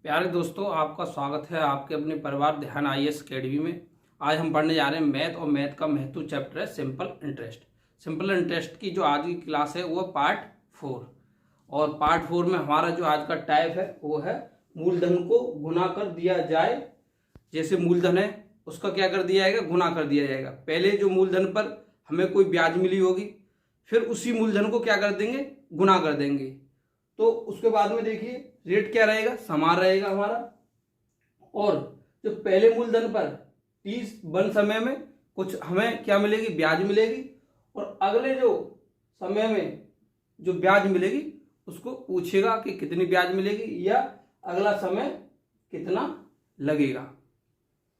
प्यारे दोस्तों, आपका स्वागत है आपके अपने परिवार ध्यान आईएएस अकेडमी में। आज हम पढ़ने जा रहे हैं मैथ और मैथ का महत्व चैप्टर है सिंपल इंटरेस्ट। सिंपल इंटरेस्ट की जो आज की क्लास है वो पार्ट 4। और पार्ट 4 में हमारा जो आज का टाइप है वो है मूलधन को गुना कर दिया जाए। जैसे मूलधन है उसका क्या कर दिया जाएगा, गुना कर दिया जाएगा। पहले जो मूलधन पर हमें कोई ब्याज मिली होगी, फिर उसी मूलधन को क्या कर देंगे, गुना कर देंगे। तो उसके बाद में देखिए रेट क्या रहेगा, समान रहेगा हमारा। और जो पहले मूलधन पर 30 बन समय में कुछ हमें क्या मिलेगी, ब्याज मिलेगी। और अगले जो समय में जो ब्याज मिलेगी उसको पूछेगा कि कितनी ब्याज मिलेगी या अगला समय कितना लगेगा।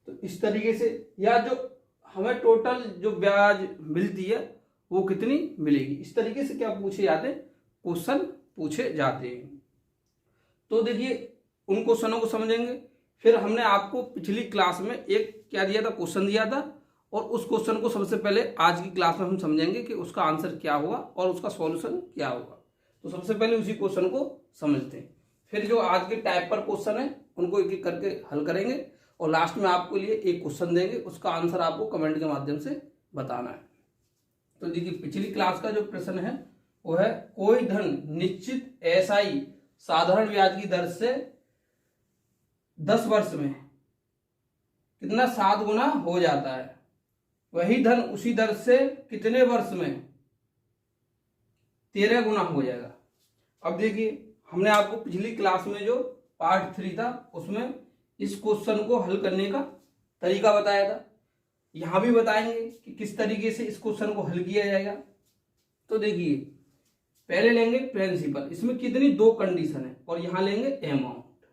तो इस तरीके से, या जो हमें टोटल जो ब्याज मिलती है वो कितनी मिलेगी, इस तरीके से क्या पूछे जाते हैं, क्वेश्चन पूछे जाते हैं। तो देखिए उन क्वेश्चनों को समझेंगे। फिर हमने आपको पिछली क्लास में एक क्या दिया था, क्वेश्चन दिया था। और उस क्वेश्चन को सबसे पहले आज की क्लास में हम समझेंगे कि उसका आंसर क्या होगा और उसका सॉल्यूशन क्या होगा। तो सबसे पहले उसी क्वेश्चन को समझते हैं, फिर जो आज के टाइप पर क्वेश्चन है उनको एक एक करके हल करेंगे। और लास्ट में आपको लिए एक क्वेश्चन देंगे, उसका आंसर आपको कमेंट के माध्यम से बताना है। तो देखिए पिछली क्लास का जो प्रश्न है वो है, कोई धन निश्चित एसआई साधारण ब्याज की दर से 10 वर्ष में कितना 7 गुना हो जाता है, वही धन उसी दर से कितने वर्ष में 13 गुना हो जाएगा। अब देखिए हमने आपको पिछली क्लास में जो पार्ट 3 था उसमें इस क्वेश्चन को हल करने का तरीका बताया था। यहां भी बताएंगे कि किस तरीके से इस क्वेश्चन को हल किया जाएगा। तो देखिए पहले लेंगे प्रिंसिपल, इसमें कितनी 2 कंडीशन है, और यहां लेंगे अमाउंट।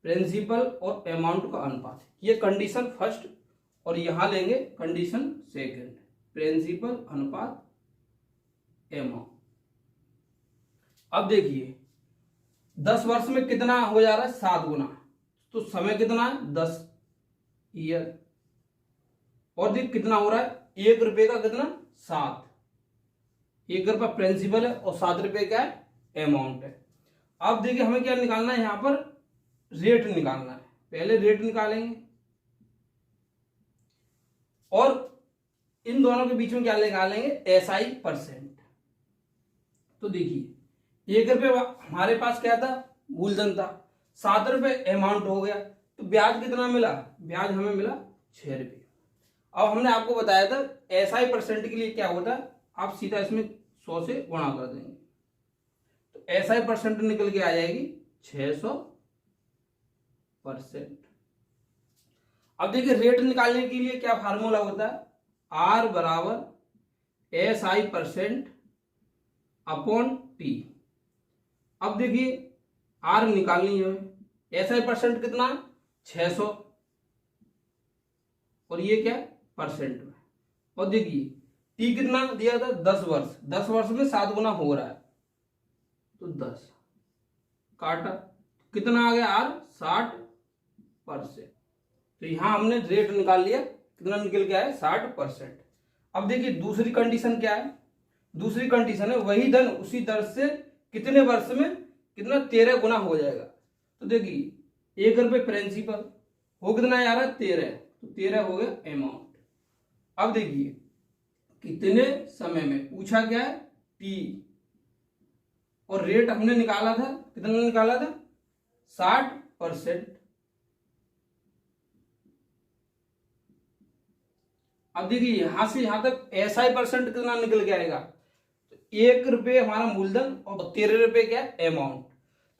प्रिंसिपल और अमाउंट का अनुपात, ये कंडीशन फर्स्ट, और यहां लेंगे कंडीशन सेकंड, प्रिंसिपल अनुपात अमाउंट। अब देखिए 10 वर्ष में कितना हो जा रहा है, 7 गुना। तो समय कितना है, 10 ईयर। और देख कितना हो रहा है, 1 रुपए का कितना, 7। 1 रुपया प्रिंसिपल है और 7 रुपए क्या है, अमाउंट है। अब देखिए हमें क्या निकालना है, यहां पर रेट निकालना है। पहले रेट निकालेंगे और इन दोनों के बीच में क्या निकालेंगे, एसआई परसेंट। तो देखिए 1 रुपये हमारे पास क्या था, मूलधन था, 7 रुपये अमाउंट हो गया। तो ब्याज कितना मिला, ब्याज हमें मिला 6 रुपये। अब हमने आपको बताया था एसआई परसेंट के लिए क्या होता है, आप सीधा इसमें 100 से गुणा कर देंगे तो एसआई परसेंट निकल के आ जाएगी 600%। अब देखिए रेट निकालने के लिए क्या फार्मूला होता है, आर बराबर एसआई परसेंट अपॉन टी। अब देखिए आर निकालनी है, एसआई परसेंट कितना 600, और ये क्या परसेंट में। और देखिए टी कितना दिया था, 10 वर्ष। 10 वर्ष में 7 गुना हो रहा है, तो 10 काटा, कितना आ गया आर, 60%। तो यहां हमने रेट निकाल लिया, कितना निकल के आया, 60%। अब देखिए दूसरी कंडीशन क्या है, दूसरी कंडीशन है वही धन उसी दर से कितने वर्ष में कितना 13 गुना हो जाएगा। तो देखिए 1 रुपये प्रिंसिपल हो कितना आ रहा है, 13, तो 13 हो गया अमाउंट। अब देखिए कितने समय में पूछा क्या है, टी, और रेट हमने निकाला था, कितना निकाला था, 60%। अब देखिए यहां से यहां तक एसआई परसेंट कितना निकल के आएगा, तो 1 रुपये हमारा मूलधन और 13 रुपये क्या है, अमाउंट।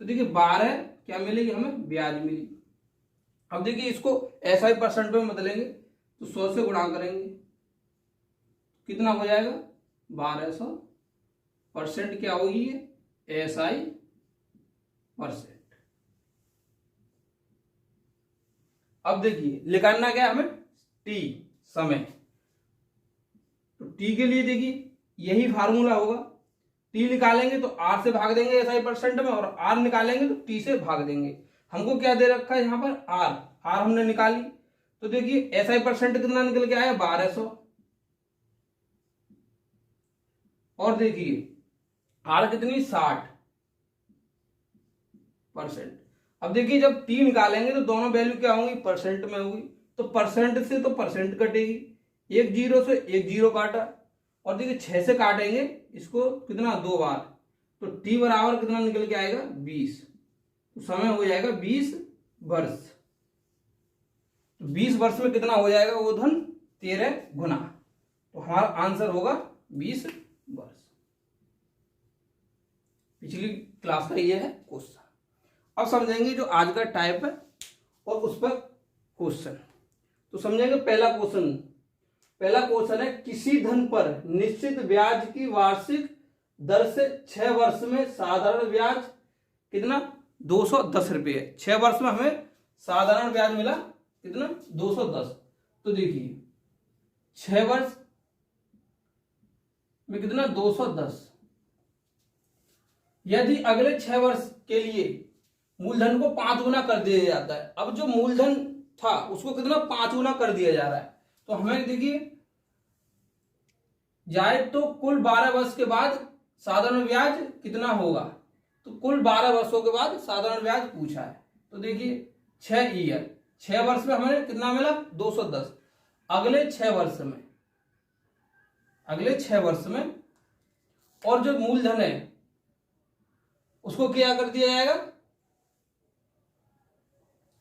तो देखिए 12 क्या मिलेगी, हमें ब्याज मिली। अब देखिए इसको एसआई परसेंट में बदलेंगे तो 100 से गुणा करेंगे, कितना हो जाएगा, 1200%। क्या होगी ये, एसआई परसेंट। अब देखिए निकालना क्या है हमें, टी, समय। तो टी के लिए देखिए यही फार्मूला होगा, टी निकालेंगे तो आर से भाग देंगे एसआई परसेंट में, और आर निकालेंगे तो टी से भाग देंगे। हमको क्या दे रखा है यहाँ पर, आर, आर हमने निकाली। तो देखिए एसआई परसेंट कितना निकल के आया, 1200। और देखिए आर कितनी, 60%। अब देखिए जब 3 निकालेंगे तो दोनों वैल्यू क्या होंगी, परसेंट में होगी। तो परसेंट से तो परसेंट कटेगी, एक जीरो से एक जीरो काटा, और देखिए 6 से काटेंगे इसको कितना, 2 बार, तो टी बराबर कितना निकल के आएगा, 20। तो समय हो जाएगा 20 वर्ष। तो 20 वर्ष में कितना हो जाएगा वो धन, 13 गुना। तो हमारा आंसर होगा 20 वर्ष। पिछली क्लास का ये है क्वेश्चन। अब समझेंगे जो आज का टाइप है और उस पर क्वेश्चन। तो समझेंगे पहला क्वेश्चन है, किसी धन पर निश्चित ब्याज की वार्षिक दर से 6 वर्ष में साधारण ब्याज कितना, 210 रुपये। 6 वर्ष में हमें साधारण ब्याज मिला कितना, 210। तो देखिए 6 वर्ष में कितना, 210। यदि अगले 6 वर्ष के लिए मूलधन को 5 गुना कर दिया जाता है, अब जो मूलधन था उसको कितना, 5 गुना कर दिया जा रहा है, तो हमें देखिए जाए तो कुल 12 वर्ष के बाद साधारण ब्याज कितना होगा। तो कुल 12 वर्षों के बाद साधारण ब्याज पूछा है। तो देखिए 6 ईयर, 6 वर्ष में हमें कितना मिला, 210। अगले 6 वर्ष में और जो मूलधन है उसको क्या कर दिया जाएगा,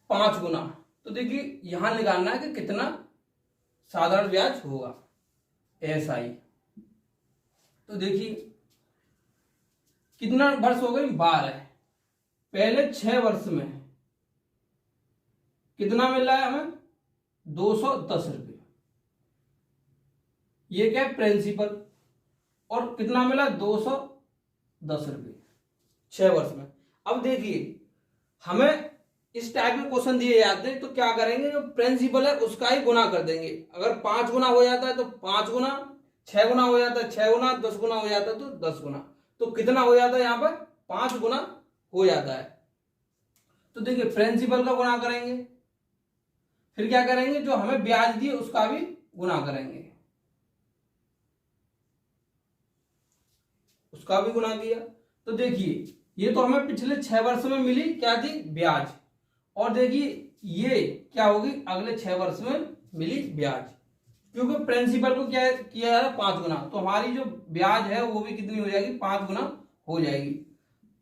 5 गुना। तो देखिए यहां निकालना है कि कितना साधारण ब्याज होगा, SI। तो देखिए कितना वर्ष हो गई, 12। पहले 6 वर्ष में कितना मिल रहा है हमें, 210 रुपये। ये क्या है, प्रिंसिपल, और कितना मिला, 210 रुपये 6 वर्ष में। अब देखिए हमें इस टाइप में क्वेश्चन दिए जाते हैं तो क्या करेंगे, जो प्रिंसिपल है उसका ही गुना कर देंगे। अगर 5 गुना हो जाता है तो 5 गुना, 6 गुना हो जाता है 6 गुना, 10 गुना हो जाता है तो 10 गुना। तो कितना हो जाता है यहाँ पर, 5 गुना हो जाता है। तो देखिए प्रिंसिपल का गुना करेंगे, फिर क्या करेंगे, जो हमें ब्याज दिए उसका भी गुना करेंगे, उसका भी गुना किया। तो देखिए ये तो हमें पिछले 6 वर्ष में मिली क्या थी, ब्याज, और देखिए ये क्या होगी, अगले 6 वर्ष में मिली ब्याज, क्योंकि प्रिंसिपल को क्या किया जा रहा है, 5 गुना। तो हमारी जो ब्याज है वो भी कितनी हो जाएगी, 5 गुना हो जाएगी।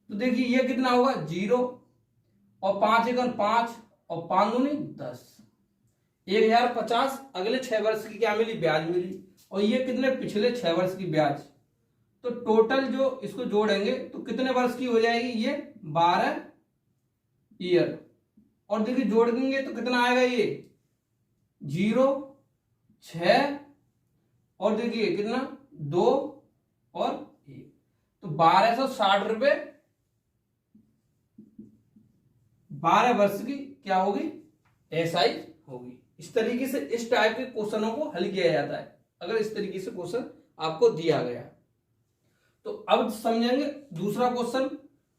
तो देखिए ये कितना होगा, 0, और 5 एकम 5, और 5 दूनी 10, 1050 अगले 6 वर्ष की क्या मिली, ब्याज मिली। और ये कितने, पिछले 6 वर्ष की ब्याज। तो टोटल जो इसको जोड़ेंगे तो कितने वर्ष की हो जाएगी, ये 12 ईयर। और देखिए जोड़ देंगे तो कितना आएगा, ये 0, 6, और देखिए कितना, 2 और 1, तो 1260 रुपये 12 वर्ष की क्या होगी, SI होगी। इस तरीके से इस टाइप के क्वेश्चनों को हल किया जाता है, अगर इस तरीके से क्वेश्चन आपको दिया गया। तो अब समझेंगे दूसरा क्वेश्चन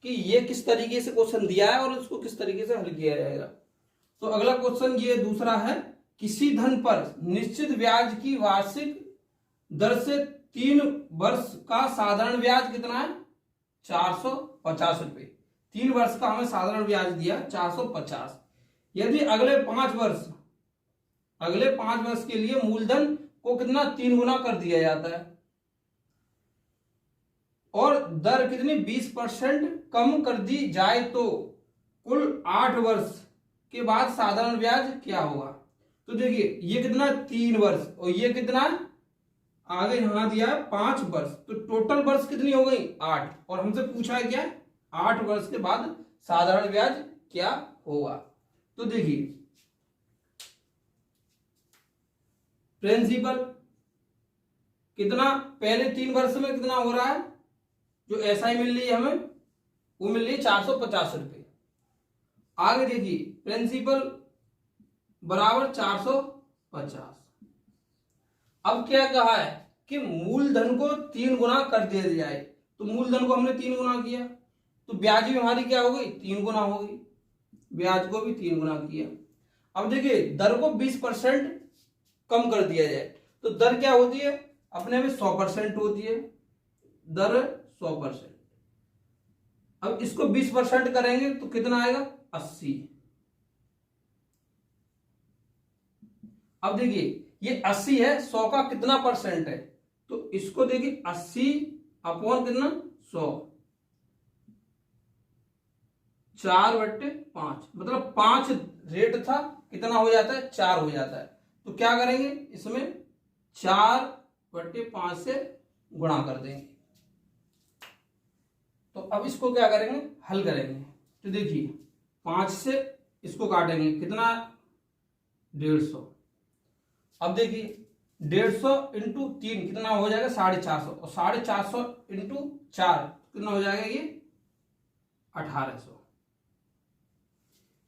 कि ये किस तरीके से क्वेश्चन दिया है और इसको किस तरीके से हल किया जाएगा। तो अगला क्वेश्चन ये दूसरा है, किसी धन पर निश्चित ब्याज की वार्षिक दर से 3 वर्ष का साधारण ब्याज कितना है, 450 रुपये। 3 वर्ष का हमें साधारण ब्याज दिया 450। यदि अगले 5 वर्ष के लिए मूलधन को कितना, 3 गुना कर दिया जाता है, और दर कितनी, 20% कम कर दी जाए, तो कुल 8 वर्ष के बाद साधारण ब्याज क्या होगा। तो देखिए ये कितना, 3 वर्ष, और ये कितना आगे यहां दिया है 5 वर्ष, तो टोटल वर्ष कितनी हो गई, 8, और हमसे पूछा है क्या, 8 वर्ष के बाद साधारण ब्याज क्या होगा। तो देखिए प्रिंसिपल कितना, पहले 3 वर्ष में कितना हो रहा है, जो SI मिल रही है हमें वो मिल रही है 450 रुपये। आगे देखिए प्रिंसिपल बराबर 450। अब क्या कहा है कि मूलधन को 3 गुना कर दिया जाए, तो मूलधन को हमने 3 गुना किया, तो ब्याज भी हमारी क्या हो गई, 3 गुना हो गई, ब्याज को भी 3 गुना किया। अब देखिए दर को 20% कम कर दिया जाए, तो दर क्या होती है, अपने में 100% होती है, दर 100%। अब इसको 20% करेंगे तो कितना आएगा 80। अब देखिए ये 80 है, 100 का कितना परसेंट है, तो इसको देखिए 80 अपॉन कितना 100, 4/5, मतलब 5 रेट था, कितना हो जाता है 4 हो जाता है। तो क्या करेंगे इसमें 4/5 से गुणा कर देंगे। तो अब इसको क्या करेंगे हल करेंगे, तो देखिए 5 से इसको काटेंगे कितना 150। अब देखिए 150 इंटू 3 कितना हो जाएगा 450, और 450 इंटू 4 कितना हो जाएगा ये 1800।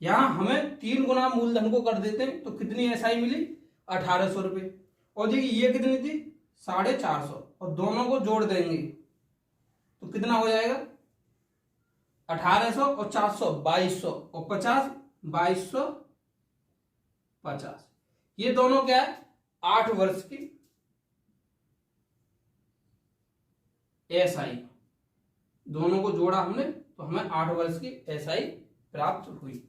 यहां हमें 3 गुना मूलधन को कर देते हैं तो कितनी एसआई मिली 1800 रुपये। और देखिए ये कितनी थी 450, और दोनों को जोड़ देंगे तो कितना हो जाएगा 1800 और 400 2200 और 50 2250। ये दोनों क्या है 8 वर्ष की एसआई, दोनों को जोड़ा हमने तो हमें 8 वर्ष की एसआई प्राप्त हुई।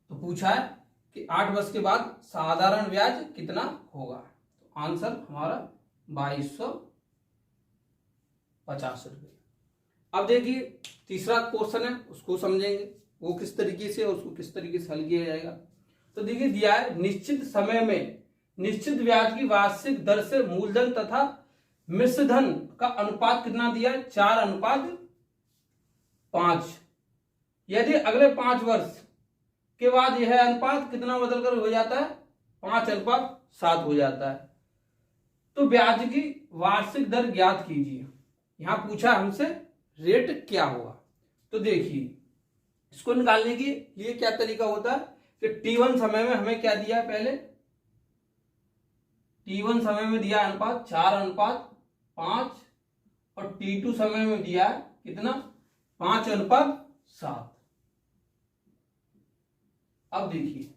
तो पूछा है कि 8 वर्ष के बाद साधारण ब्याज कितना होगा, तो आंसर हमारा 2250 रुपये। अब देखिए तीसरा क्वेश्चन है उसको समझेंगे वो किस तरीके से और उसको किस तरीके से हल किया जाएगा। तो देखिए दिया है निश्चित समय में निश्चित ब्याज की वार्षिक दर से मूलधन तथा मिश्रधन का अनुपात कितना दिया है 4:5। यदि अगले 5 वर्ष के बाद यह अनुपात कितना बदलकर हो जाता है 5:7 हो जाता है, तो ब्याज की वार्षिक दर ज्ञात कीजिए। यहां पूछा हमसे रेट क्या होगा। तो देखिए इसको निकालने के लिए क्या तरीका होता है कि T1 समय में हमें क्या दिया है, पहले T1 समय में दिया अनुपात 4:5 और T2 समय में दिया है कितना 5:7। अब देखिए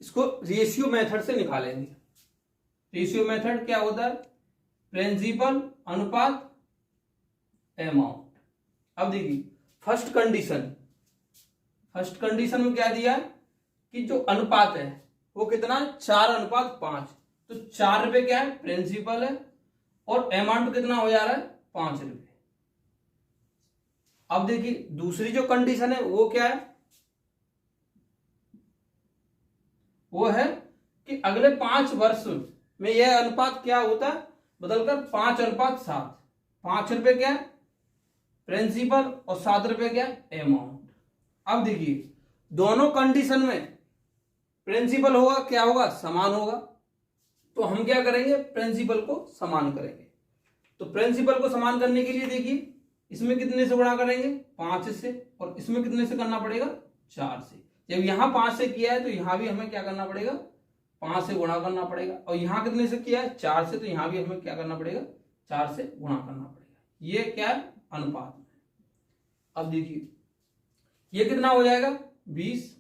इसको रेशियो मेथड से निकालेंगे। रेशियो मेथड क्या होता है प्रिंसिपल अनुपात अमाउंट। अब देखिए फर्स्ट कंडीशन में क्या दिया है कि जो अनुपात है वो कितना 4:5, तो 4 रुपए क्या है प्रिंसिपल है और अमाउंट कितना हो जा रहा है 5 रुपए। अब देखिए दूसरी जो कंडीशन है वो क्या है, वो है कि अगले 5 वर्ष में यह अनुपात क्या होता है बदलकर 5:7। 5 रुपए क्या है प्रिंसिपल और 7 रुपए क्या है अमाउंट। अब देखिए दोनों कंडीशन में प्रिंसिपल होगा क्या होगा समान होगा, तो हम क्या करेंगे प्रिंसिपल को समान करेंगे। तो प्रिंसिपल को समान करने के लिए देखिए इसमें कितने से गुणा करेंगे 5 से, और इसमें कितने से करना पड़ेगा 4 से। जब यहां 5 से किया है तो यहां भी हमें क्या करना पड़ेगा 5 से गुणा करना पड़ेगा, और यहां कितने से किया है 4 से, तो यहां भी हमें क्या करना पड़ेगा 4 से गुणा करना पड़ेगा। ये क्या है अनुपात में। अब देखिए ये कितना हो जाएगा 20,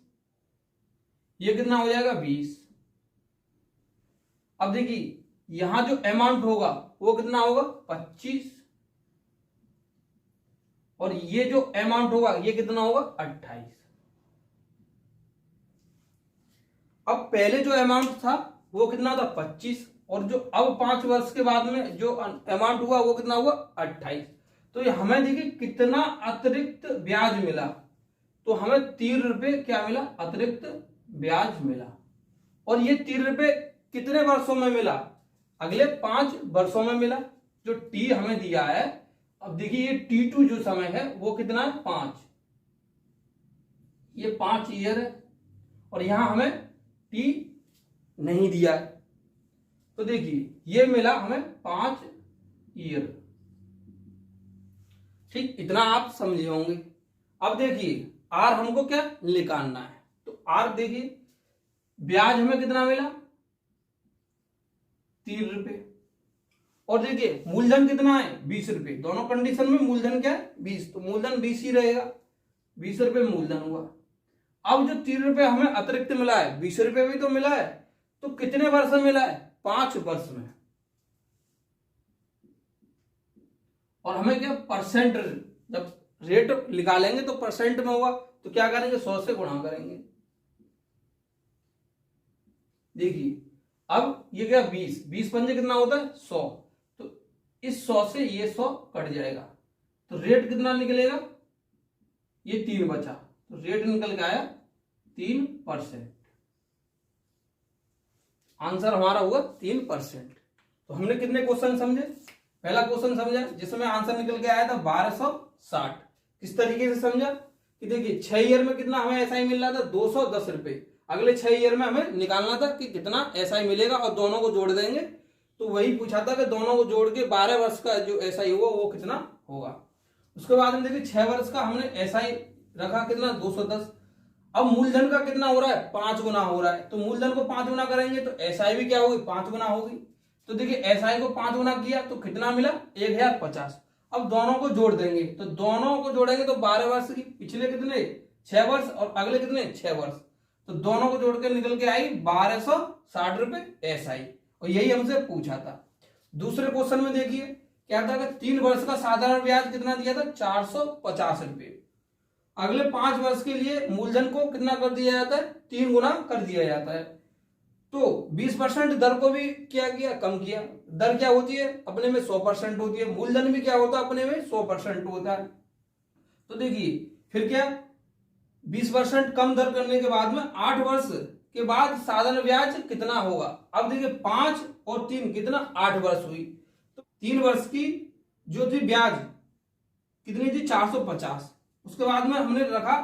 ये कितना हो जाएगा 20। अब देखिए यहां जो अमाउंट होगा वो कितना होगा 25, और ये जो अमाउंट होगा ये कितना होगा 28। अब पहले जो अमाउंट था वो कितना था 25, और जो अब 5 वर्ष के बाद में जो अमाउंट हुआ वो कितना हुआ 28। तो ये हमें देखिए कितना अतिरिक्त ब्याज मिला, तो हमें 3 रुपए क्या मिला अतिरिक्त ब्याज मिला। और ये 3 रुपए कितने वर्षों में मिला अगले 5 वर्षों में मिला, जो टी हमें दिया है। अब देखिए ये T2 जो समय है वो कितना है 5, ये 5 ईयर है, और यहां हमें टी नहीं दिया है, तो देखिए ये मिला हमें 5 ईयर। ठीक इतना आप समझे होंगे। अब देखिए आर हमको क्या निकालना है, तो आर देखिए ब्याज हमें कितना मिला 3 रुपए, और देखिए मूलधन कितना है 20 रुपए। दोनों कंडीशन में मूलधन क्या है 20, तो मूलधन 20 ही रहेगा, 20 रुपए मूलधन हुआ। अब जो 3 रुपए हमें अतिरिक्त मिला है 20 रुपए भी तो मिला है, तो कितने वर्ष में मिला है 5 वर्ष में। और हमें क्या परसेंट जब रेट निकालेंगे तो परसेंट में होगा, तो क्या करेंगे 100 से गुणा करेंगे। देखिए अब ये क्या 20 पंजे कितना होता है 100, तो इस 100 से ये 100 कट जाएगा, तो रेट कितना निकलेगा, ये 3 बचा, तो रेट निकल के आया 3%। आंसर हमारा हुआ 3%। तो हमने कितने क्वेश्चन समझे, पहला क्वेश्चन समझा जिसमें आंसर निकल के आया था 1260। किस तरीके से समझा कि देखिए 6 ईयर में कितना हमें एसआई मिल रहा था 210 रुपए, अगले 6 ईयर में हमें निकालना था कि कितना एसआई मिलेगा और दोनों को जोड़ देंगे, तो वही पूछा था कि दोनों को जोड़ के 12 वर्ष का जो एसआई होगा वो कितना होगा। उसके बाद में देखिए 6 वर्ष का हमने एसआई रखा कितना 210। अब मूलधन का कितना हो रहा है 5 गुना हो रहा है, तो मूलधन को 5 गुना करेंगे तो एसआई भी क्या होगी 5 गुना होगी। तो देखिए एसआई को 5 गुना किया तो कितना मिला 1050। अब दोनों को जोड़ देंगे, तो दोनों को जोड़ेंगे तो 12 वर्ष की, पिछले कितने 6 वर्ष और अगले कितने 6 वर्ष, तो दोनों को जोड़ के निकल के आई 1260 रुपए एसआई, और यही हमसे पूछा था। दूसरे क्वेश्चन में देखिए क्या था कि 3 वर्ष का साधारण ब्याज कितना दिया था 450 रुपए, अगले 5 वर्ष के लिए मूलधन को कितना कर दिया जाता है 3 गुना कर दिया जाता है, तो 20% दर को भी क्या किया कम किया। दर क्या होती है अपने में 100% होती है, मूलधन भी क्या होता है अपने में 100% होता है। तो देखिए फिर क्या 20% कम दर करने के बाद में 8 वर्ष के बाद साधारण ब्याज कितना होगा। अब देखिए 5 और 3 कितना 8 वर्ष हुई, तो 3 वर्ष की जो थी ब्याज कितनी थी 450, उसके बाद में हमने रखा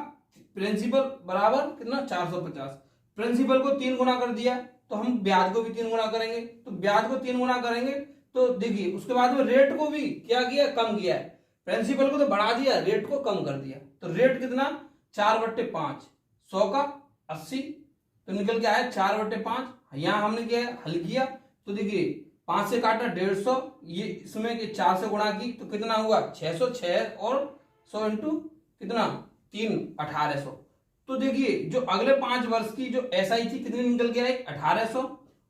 प्रिंसिपल बराबर कितना 450, प्रिंसिपल को 3 गुना कर दिया तो हम ब्याज को भी 3 गुना करेंगे, तो ब्याज को 3 गुना करेंगे तो देखिए उसके बाद में रेट को भी क्या किया कम किया है, प्रिंसिपल को तो बढ़ा दिया रेट को कम कर दिया, तो रेट कितना 4/5, 100 का 80, तो निकल के आया 4/5। यहां हमने क्या हल किया तो देखिए 5 से काटा 150, ये इसमें 4 से गुणा की तो कितना हुआ 606 और 100 इंटू कितना 3 1800। तो देखिए जो अगले 5 वर्ष की जो एसआई थी कितनी निकल के आई 1800,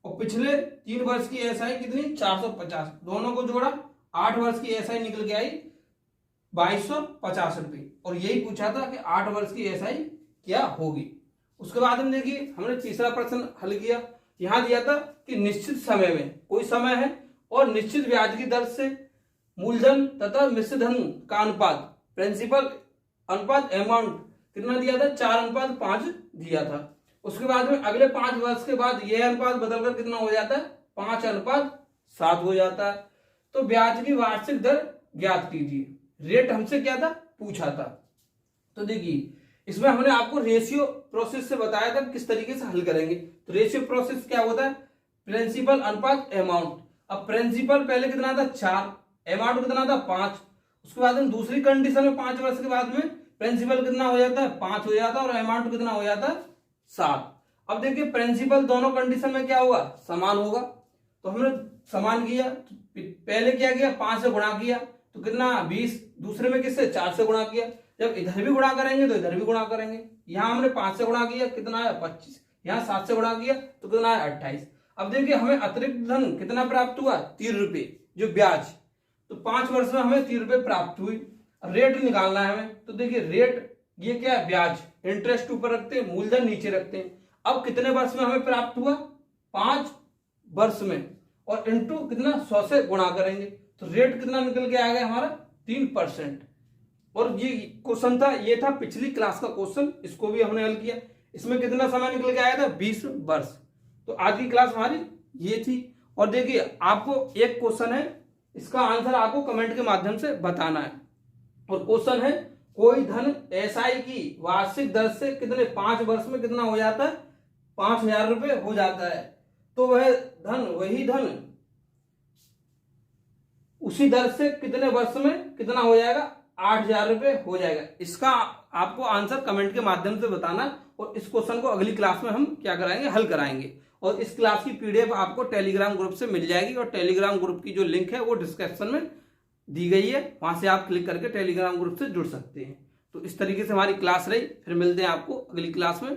और पिछले 3 वर्ष की एसआई कितनी 450, दोनों को जोड़ा 8 वर्ष की एसआई निकल के आई 2250 रुपए, और यही पूछा था कि 8 वर्ष की एसआई क्या होगी। उसके बाद में देखिए हमने तीसरा प्रश्न हल किया, यहां दिया था कि निश्चित समय में कोई समय है और निश्चित ब्याज की दर से मूलधन तथा मिश्र धन का अनुपात प्रिंसिपल अनुपात अमाउंट कितना दिया था 4:5 दिया था। उसके बाद में अगले 5 वर्ष के बाद यह अनुपात बदलकर कितना हो जाता है 5:7 हो जाता है। तो ब्याज की वार्षिक दर ज्ञात कीजिए, रेट हमसे क्या था पूछा था। तो देखिए इसमें हमने आपको रेशियो प्रोसेस से बताया था किस तरीके से हल करेंगे। तो रेशियो प्रोसेस क्या होता है प्रिंसिपल अनुपात अमाउंट। अब प्रिंसिपल पहले कितना था 4, अमाउंट कितना था 5, उसके बाद में दूसरी कंडीशन में 5 वर्ष के बाद में प्रिंसिपल कितना हो जाता है 5 हो जाता है और अमाउंट कितना हो जाता है 7। अब देखिए प्रिंसिपल दोनों कंडीशन में क्या होगा समान होगा, तो हमने समान किया, तो पहले क्या किया 5 से गुणा किया तो कितना 20, दूसरे में किससे 4 से गुणा किया, जब इधर भी गुणा करेंगे तो इधर भी गुणा करेंगे। यहां हमने 5 से गुणा किया कितना है 25, यहां 7 से गुणा किया तो कितना है 28। अब देखिए हमें अतिरिक्त धन कितना प्राप्त हुआ 3 रुपए जो ब्याज, तो 5 वर्ष में हमें 3 रुपए प्राप्त हुई। रेट निकालना है हमें, तो देखिए रेट ये क्या है ब्याज, इंटरेस्ट ऊपर रखते हैं मूलधन नीचे रखते हैं। अब कितने वर्ष में हमें प्राप्त हुआ 5 वर्ष में, और इंटू कितना 100 से गुणा करेंगे तो रेट कितना निकल के आ गया हमारा 3%। और ये क्वेश्चन था, ये था पिछली क्लास का क्वेश्चन, इसको भी हमने हल किया। इसमें कितना समय निकल के आया था 20 वर्ष। तो आज की क्लास हमारी ये थी। और देखिए आपको एक क्वेश्चन है, इसका आंसर आपको कमेंट के माध्यम से बताना है। और क्वेश्चन है कोई धन एसआई की वार्षिक दर से कितने 5 वर्ष में कितना हो जाता है 5000 रुपए हो जाता है, तो वही धन उसी दर से कितने वर्ष में कितना हो जाएगा 8000 रुपए हो जाएगा। इसका आपको आंसर कमेंट के माध्यम से बताना, और इस क्वेश्चन को अगली क्लास में हम क्या कराएंगे हल कराएंगे। और इस क्लास की पीडीएफ आपको टेलीग्राम ग्रुप से मिल जाएगी, और टेलीग्राम ग्रुप की जो लिंक है वो डिस्क्रिप्शन में दी गई है, वहां से आप क्लिक करके टेलीग्राम ग्रुप से जुड़ सकते हैं। तो इस तरीके से हमारी क्लास रही, फिर मिलते हैं आपको अगली क्लास में।